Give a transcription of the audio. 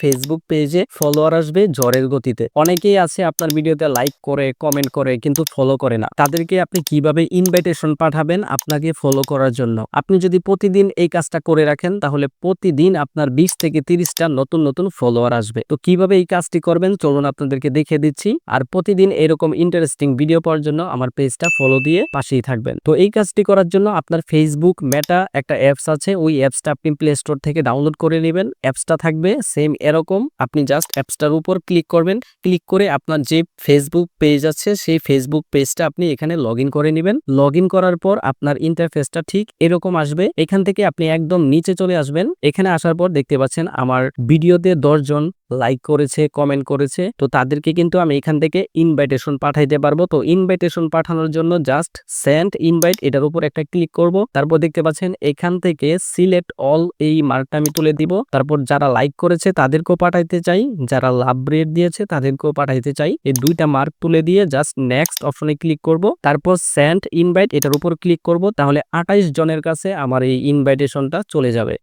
Facebook পেজে follower আসবে ঝড়ের গতিতে। অনেকেই আছে আপনার ভিডিওতে লাইক করে, কমেন্ট করে কিন্তু ফলো করে না। তাদেরকে আপনি কিভাবে ইনভাইটেশন পাঠাবেন আপনাকে ফলো করার জন্য? আপনি যদি প্রতিদিন এই কাজটা করে রাখেন তাহলে প্রতিদিন আপনার 20 থেকে 30 টা নতুন ফলোয়ার আসবে। তো কিভাবে এই কাজটি করবেন চলুন আপনাদেরকে দেখিয়ে দিচ্ছি। আর প্রতিদিন এরকম ইন্টারেস্টিং ভিডিও পাওয়ার জন্য আমার পেজটা ফলো দিয়ে পাশেই থাকবেন। তো এই কাজটি করার জন্য আপনার ফেসবুক মেটা একটা অ্যাপস আছে, ওই অ্যাপসটা আপনি প্লে স্টোর থেকে ডাউনলোড করে নেবেন। অ্যাপসটা থাকবে সেম এরকম, আপনি জাস্ট অ্যাপসটার উপর ক্লিক করবেন। ক্লিক করে আপনার যে ফেসবুক পেজ আছে সেই ফেসবুক পেজটা আপনি এখানে লগইন করে নেবেন। লগইন করার পর আপনার ইন্টারফেসটা ঠিক এরকম আসবে। এখান থেকে আপনি একদম নিচে চলে আসবেন। এখানে আসার পর দেখতে পাচ্ছেন আমার ভিডিওতে 10 জন লাইক করেছে, কমেন্ট করেছে। তো তাদেরকে কিন্তু আমি এখান থেকে ইনভাইটেশন পাঠাইতে পারবো। তো ইনভাইটেশন পাঠানোর জন্য জাস্ট সেন্ড ইনভাইট এটার উপর একটা ক্লিক করব। তারপর দেখতে পাচ্ছেন এখান থেকে সিলেক্ট অল এই মার্কটা আমি তুলে দিব। তারপর যারা লাইক করেছে তাদেরকেও পাঠাইতে চাই, যারা লাভ রেট দিয়েছে তাদেরকেও পাঠাইতে চাই। এই দুইটা মার্ক তুলে দিয়ে জাস্ট নেক্সট অপশনে ক্লিক করব। তারপর সেন্ড ইনভাইট এটার উপর ক্লিক করব। তাহলে 28 জনের কাছে আমার এই ইনভাইটেশনটা চলে যাবে।